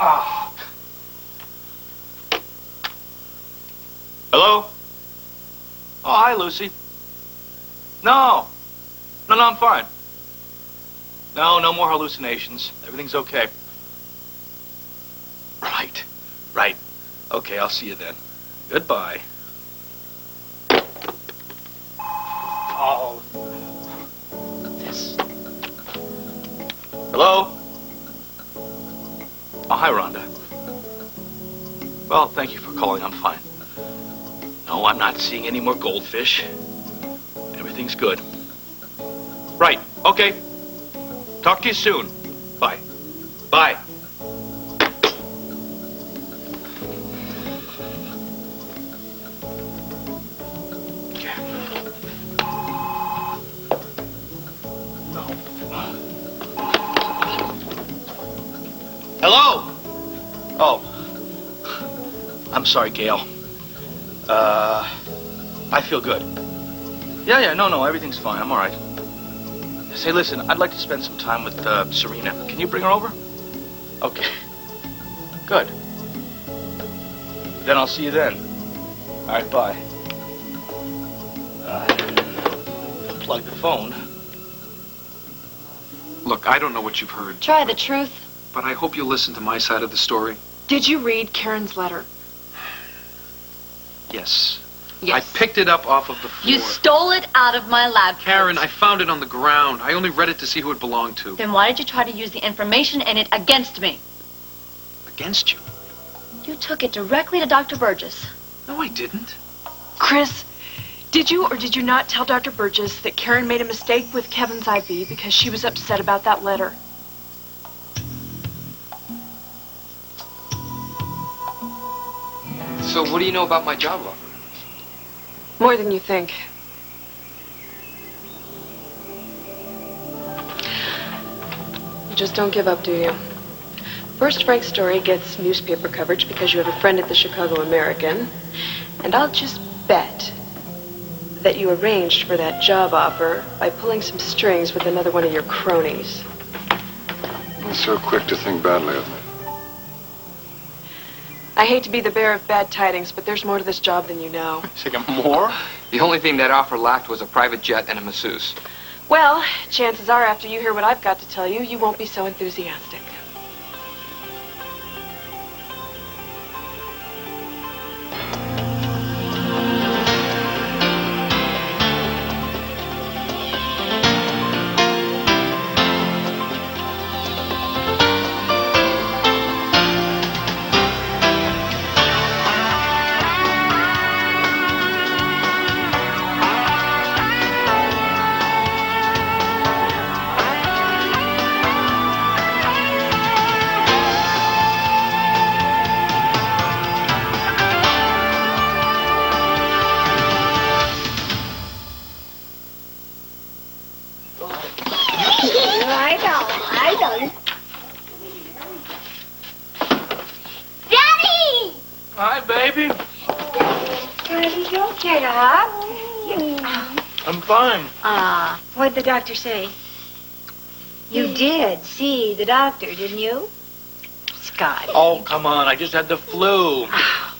Ah. Hello? Oh, hi, Lucy. No, I'm fine. No more hallucinations. Everything's okay. Right. Okay, I'll see you then. Goodbye. Oh. Yes. Hello? Oh, hi, Rhonda. Well, thank you for calling. I'm fine. No, I'm not seeing any more goldfish. Everything's good. Right. Okay. Talk to you soon. Bye. Bye. Hello? Oh. I'm sorry, Gail. I feel good. Yeah, no, everything's fine. I'm all right. Say, listen, I'd like to spend some time with Serena. Can you bring her over? Okay. Good. Then I'll see you then. All right, bye. Plug the phone. Look, I don't know what you've heard. Try the truth. But I hope you'll listen to my side of the story. Did you read Karen's letter? Yes. Yes. I picked it up off of the floor. You stole it out of my lab. Karen, I found it on the ground. I only read it to see who it belonged to. Then why did you try to use the information in it against me? Against you? You took it directly to Dr. Burgess. No, I didn't. Chris, did you or did you not tell Dr. Burgess that Karen made a mistake with Kevin's IV because she was upset about that letter? So what do you know about my job offer? More than you think. You just don't give up, do you? First, Frank's story gets newspaper coverage because you have a friend at the Chicago American. And I'll just bet that you arranged for that job offer by pulling some strings with another one of your cronies. You're so quick to think badly of me. I hate to be the bearer of bad tidings, but there's more to this job than you know. Second, more? The only thing that offer lacked was a private jet and a masseuse. Well, chances are after you hear what I've got to tell you, you won't be so enthusiastic. I know. Daddy! Hi, baby. Daddy, don't get up. I'm fine. What'd the doctor say? You did see the doctor, didn't you? Scotty. Oh, come on. I just had the flu.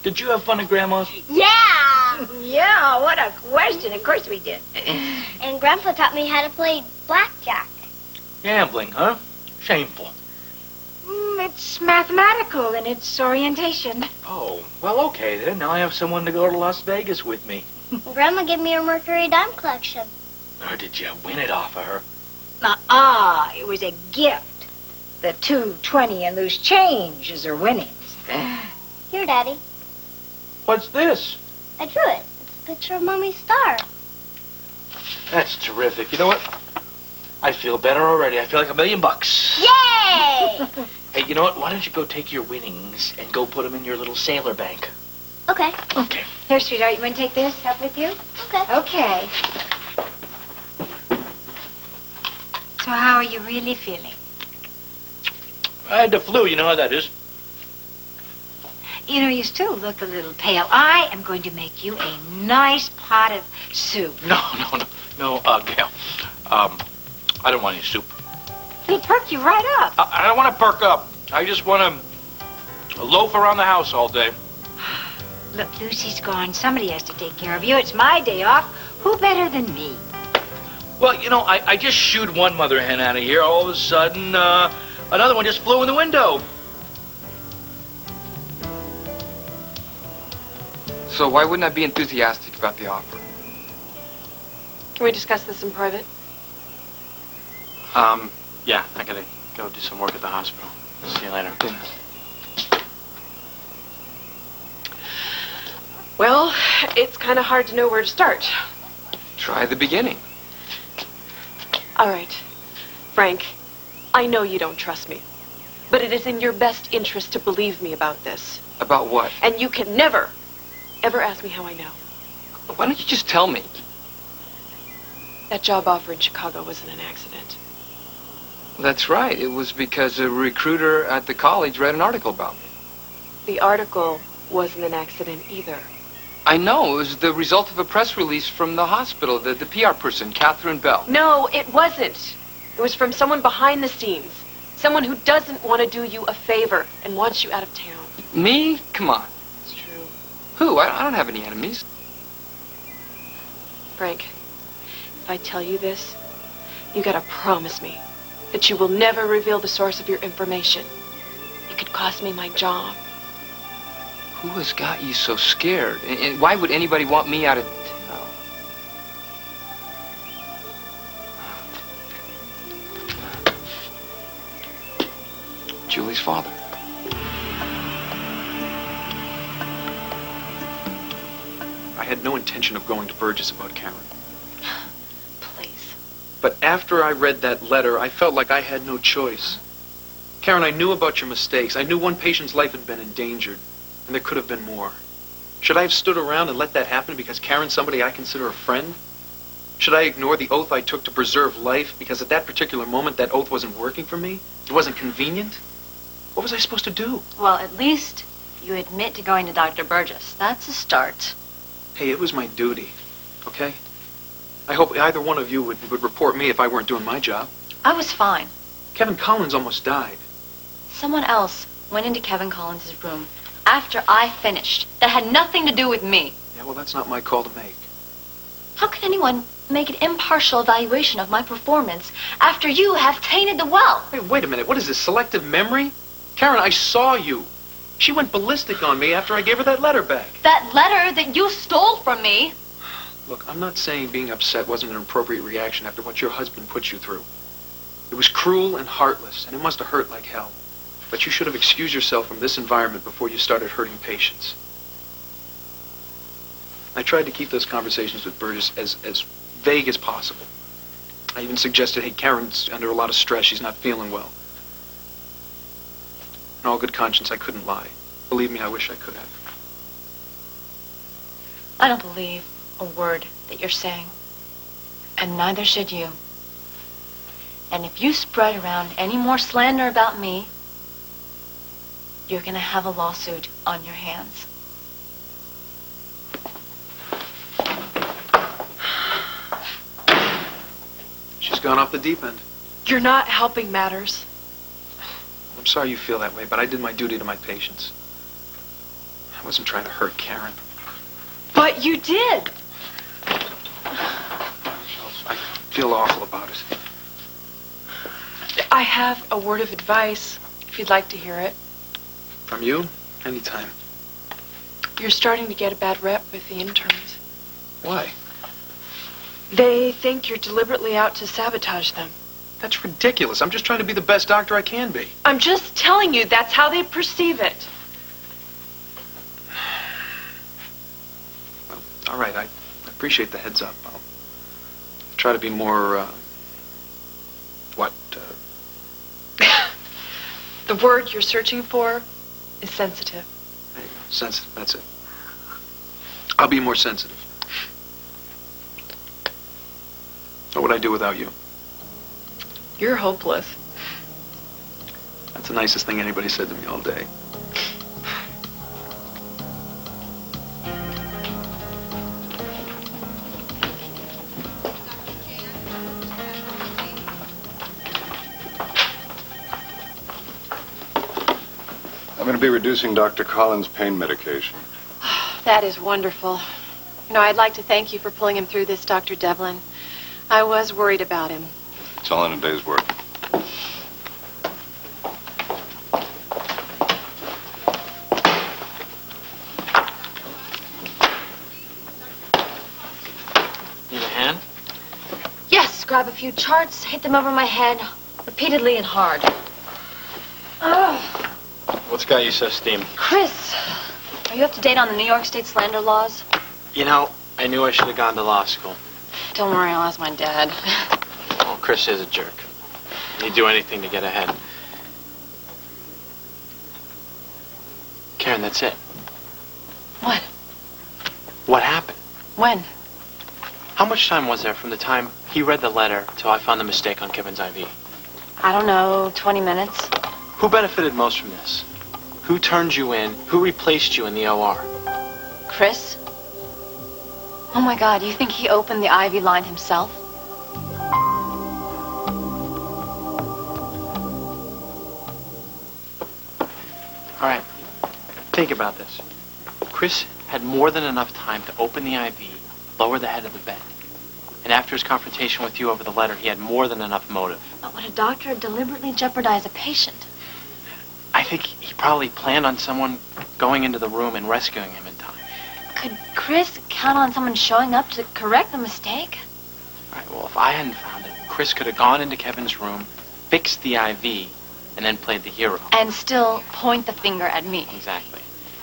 Did you have fun at Grandma's? Yeah! Yeah, what a question. Of course we did. And Grandpa taught me how to play blackjack. Gambling, huh? Shameful. It's mathematical in its orientation. Oh, well, okay then. Now I have someone to go to Las Vegas with me. Grandma gave me her Mercury dime collection. Or did you win it off of her? It was a gift. The 220 and loose change is her winnings. Here, Daddy. What's this? I drew it. It's a picture of Mommy's star. That's terrific. You know what? I feel better already. I feel like $1 million. Yay! Hey, you know what? Why don't you go take your winnings and go put them in your little sailor bank? Okay. Okay. Here, sweetheart, you want to take this up with you? Okay. Okay. So how are you really feeling? I had the flu. You know how that is. You know, you still look a little pale. I am going to make you a nice pot of soup. No, Gail. I don't want any soup. It'll perk you right up. I don't want to perk up. I just want to Loaf around the house all day. Look, Lucy's gone. Somebody has to take care of you. It's my day off. Who better than me? Well, you know, I just shooed one mother hen out of here. All of a sudden, another one just flew in the window. So why wouldn't I be enthusiastic about the offer? Can we discuss this in private? Yeah, I gotta go do some work at the hospital. See you later. Yeah. Well, it's kind of hard to know where to start. Try the beginning. All right. Frank, I know you don't trust me, but it is in your best interest to believe me about this. About what? And you can never, ever ask me how I know. Why don't you just tell me? That job offer in Chicago wasn't an accident. That's right. It was because a recruiter at the college read an article about me. The article wasn't an accident either. I know. It was the result of a press release from the hospital, the PR person, Catherine Bell. No, it wasn't. It was from someone behind the scenes. Someone who doesn't want to do you a favor and wants you out of town. Me? Come on. It's true. Who? I don't have any enemies. Frank, if I tell you this, you gotta promise me that you will never reveal the source of your information. It could cost me my job. Who has got you so scared? And why would anybody want me out of town? Julie's father. I had no intention of going to Burgess about Karen. Please. But after I read that letter, I felt like I had no choice. Karen, I knew about your mistakes. I knew one patient's life had been endangered, and there could have been more. Should I have stood around and let that happen because Karen's somebody I consider a friend? Should I ignore the oath I took to preserve life because at that particular moment that oath wasn't working for me? It wasn't convenient? What was I supposed to do? Well, at least you admit to going to Dr. Burgess. That's a start. Hey, it was my duty, okay? I hope either one of you would report me if I weren't doing my job. I was fine. Kevin Collins almost died. Someone else went into Kevin Collins' room after I finished. That had nothing to do with me. Yeah, well, that's not my call to make. How can anyone make an impartial evaluation of my performance after you have tainted the well? Hey, wait a minute. What is this, selective memory? Karen, I saw you. She went ballistic on me after I gave her that letter back. That letter that you stole from me. Look, I'm not saying being upset wasn't an appropriate reaction after what your husband put you through. It was cruel and heartless, and it must have hurt like hell. But you should have excused yourself from this environment before you started hurting patients. I tried to keep those conversations with Burgess as vague as possible. I even suggested, hey, Karen's under a lot of stress. She's not feeling well. In all good conscience, I couldn't lie. Believe me, I wish I could have. I don't believe a word that you're saying. And neither should you. And if you spread around any more slander about me, you're going to have a lawsuit on your hands. She's gone off the deep end. You're not helping matters. I'm sorry you feel that way, but I did my duty to my patients. I wasn't trying to hurt Karen. But you did. I feel awful about it. I have a word of advice, if you'd like to hear it. From you? Anytime. You're starting to get a bad rep with the interns. Why? They think you're deliberately out to sabotage them. That's ridiculous. I'm just trying to be the best doctor I can be. I'm just telling you, that's how they perceive it. Well, all right. I appreciate the heads up. I'll try to be more, The word you're searching for is sensitive. There you go. Sensitive. That's it. I'll be more sensitive. What would I do without you? You're hopeless. That's the nicest thing anybody said to me all day. I'm going to be reducing Dr. Collins' pain medication. That is wonderful. You know, I'd like to thank you for pulling him through this, Dr. Devlin. I was worried about him. It's all in a day's work. Need a hand? Yes, grab a few charts, hit them over my head, repeatedly and hard. Oh, What's got you so steamed? Chris, are you up to date on the New York State slander laws? You know, I knew I should have gone to law school. Don't worry, I'll ask my dad. Well, Chris is a jerk. He'd do anything to get ahead. Karen, that's it. What? What happened? When? How much time was there from the time he read the letter till I found the mistake on Kevin's IV? I don't know, 20 minutes. Who benefited most from this? Who turned you in? Who replaced you in the OR? Chris? Oh my God, you think he opened the IV line himself? All right, think about this. Chris had more than enough time to open the IV, lower the head of the bed. And after his confrontation with you over the letter, he had more than enough motive. But would a doctor deliberately jeopardize a patient? I think he probably planned on someone going into the room and rescuing him in time. Could Chris count on someone showing up to correct the mistake? All right, well, if I hadn't found it, Chris could have gone into Kevin's room, fixed the IV, and then played the hero. And still point the finger at me. Exactly.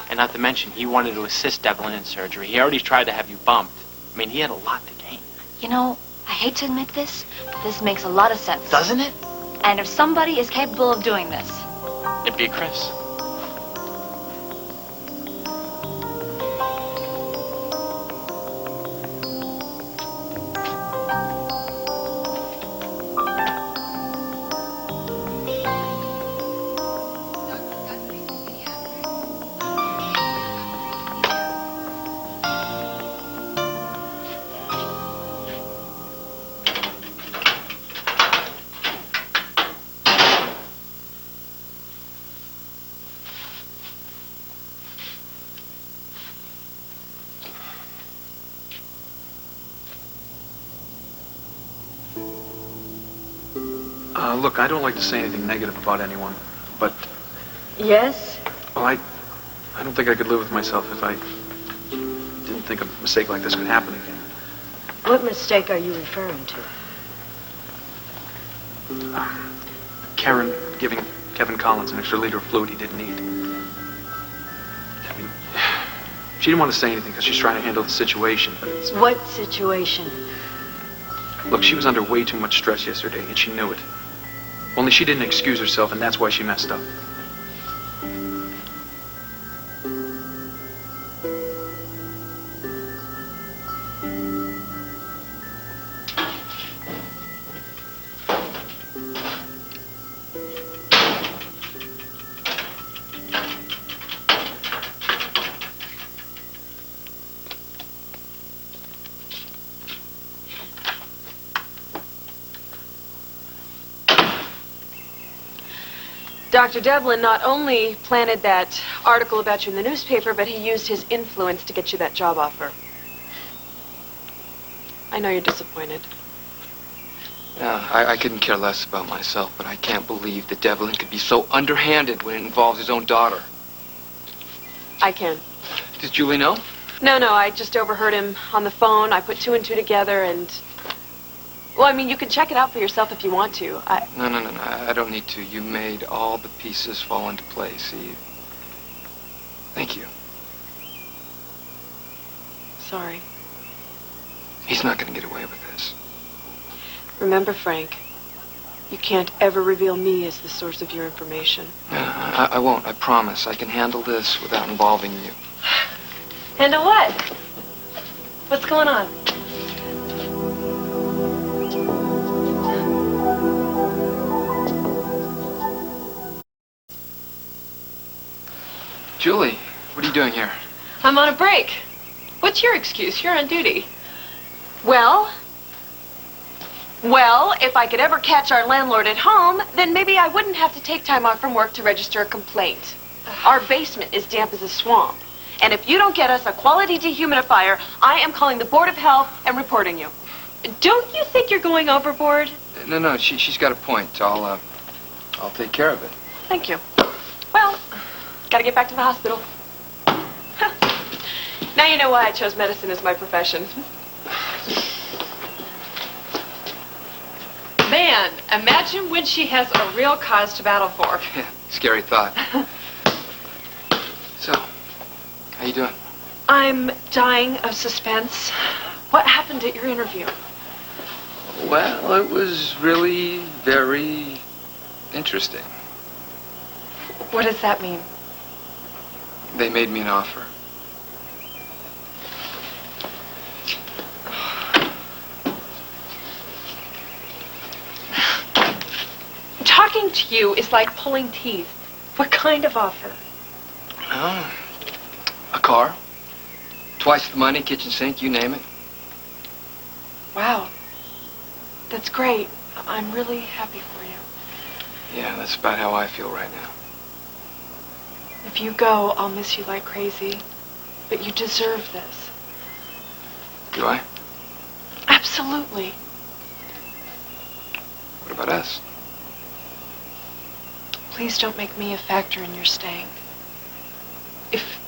And not to mention, he wanted to assist Devlin in surgery. He already tried to have you bumped. I mean, he had a lot to gain. You know, I hate to admit this, but this makes a lot of sense. Doesn't it? And if somebody is capable of doing this, It'd be Chris. Look, I don't like to say anything negative about anyone, but, Yes? well, I don't think I could live with myself if I didn't think a mistake like this could happen again. What mistake are you referring to? Karen giving Kevin Collins an extra liter of fluid he didn't need. I mean, she didn't want to say anything because she's trying to handle the situation, but it's... What situation? Look, she was under way too much stress yesterday, and she knew it. Only she didn't excuse herself, and that's why she messed up. Dr. Devlin not only planted that article about you in the newspaper, but he used his influence to get you that job offer. I know you're disappointed. Yeah, I couldn't care less about myself, but I can't believe that Devlin could be so underhanded when it involves his own daughter. I can. Does Julie know? No, I just overheard him on the phone. I put two and two together and... Well, I mean, you can check it out for yourself if you want to. No, I don't need to. You made all the pieces fall into place. See? Thank you. Sorry. He's not going to get away with this. Remember, Frank, you can't ever reveal me as the source of your information. I won't. I promise. I can handle this without involving you. Handle what? What's going on? Julie, what are you doing here? I'm on a break. What's your excuse? You're on duty. Well, if I could ever catch our landlord at home, then maybe I wouldn't have to take time off from work to register a complaint. Our basement is damp as a swamp. And if you don't get us a quality dehumidifier, I am calling the Board of Health and reporting you. Don't you think you're going overboard? No, she's got a point. I'll take care of it. Thank you. Well, gotta get back to the hospital. Now you know why I chose medicine as my profession. Man, imagine when she has a real cause to battle for. Yeah, scary thought. So, how you doing? I'm dying of suspense. What happened at your interview? Well, it was really very interesting. What does that mean? They made me an offer. Talking to you is like pulling teeth. What kind of offer? A car. Twice the money, kitchen sink, you name it. Wow. That's great. I'm really happy for you. Yeah, that's about how I feel right now. If you go, I'll miss you like crazy. But you deserve this. Do I? Absolutely. What about us? Please don't make me a factor in your staying.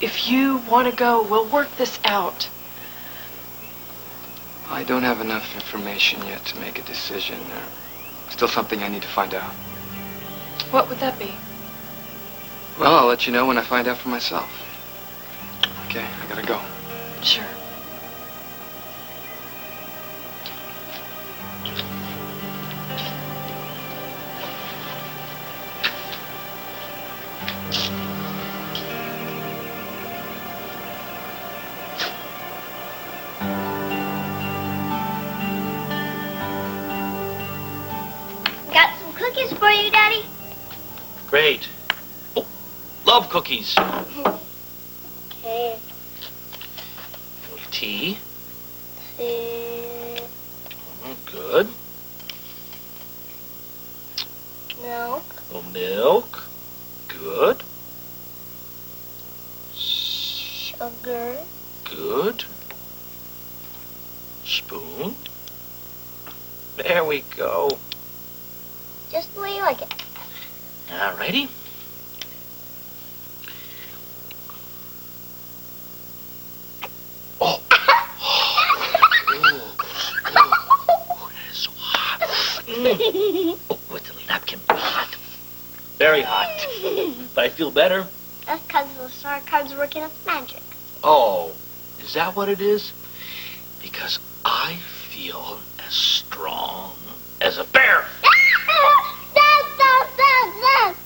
If you want to go, we'll work this out. I don't have enough information yet to make a decision. There's still something I need to find out. What would that be? Well, I'll let you know when I find out for myself. Okay, I gotta go. Sure. Got some cookies for you, Daddy. Great. Oh, love cookies. Okay. Tea. See. Good. Milk. Little milk. Good. Sugar. Good. Spoon. There we go. Just the way you like it. All righty. Oh. Oh, that is so hot. Oh, with the napkin. Hot. Very hot. But I feel better. That's because the star card's working its magic. Oh, is that what it is? Because I feel as strong as a bear.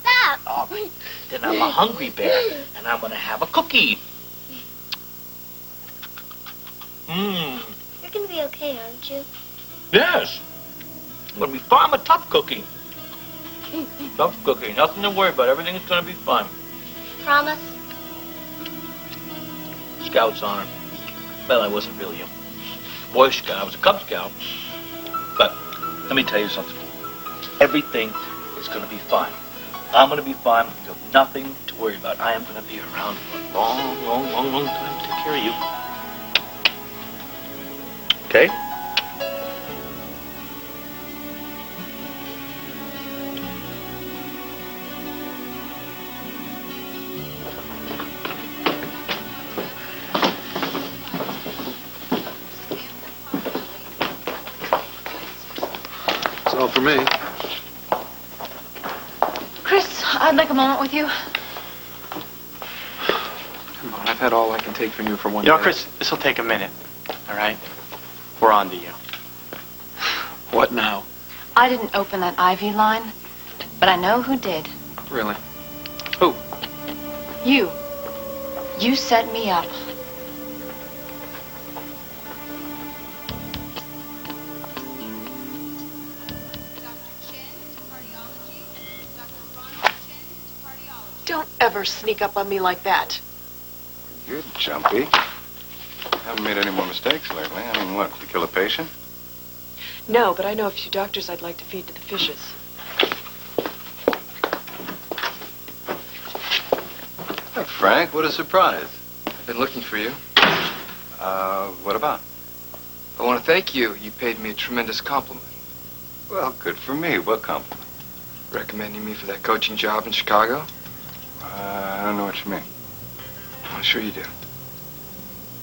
Stop. All right, then I'm a hungry bear, and I'm gonna have a cookie. You're going to be okay, aren't you? Yes. I'm gonna be fine. I'm a tough cookie. Tough cookie. Nothing to worry about. Everything's gonna be fine. Promise? Scout's honor. Well, I wasn't really a Boy Scout. I was a Cub Scout. But let me tell you something. Everything is going to be fine. I'm going to be fine. You have nothing to worry about. I am going to be around for a long, long, long, long time to take care of you. Okay? That's all for me. Chris, I'd like a moment with you. Come on, I've had all I can take from you for one You know, day. Chris, this will take a minute. All right? We're on to you. What now? I didn't open that IV line, but I know who did. Really? Who? You. You set me up. Don't ever sneak up on me like that. You're jumpy. Haven't made any more mistakes lately. I mean, what, to kill a patient? No, but I know a few doctors I'd like to feed to the fishes. Frank, what a surprise. I've been looking for you. What about? I want to thank you. You paid me a tremendous compliment. Well, good for me. What compliment? Recommending me for that coaching job in Chicago? I don't know what you mean. I'm sure you do.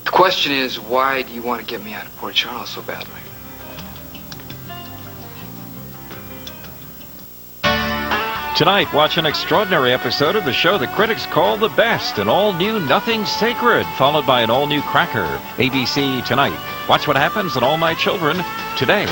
The question is, why do you want to get me out of Port Charles so badly? Tonight, watch an extraordinary episode of the show the critics call the best, an all-new Nothing Sacred, followed by an all-new Cracker. ABC Tonight. Watch what happens in All My Children today.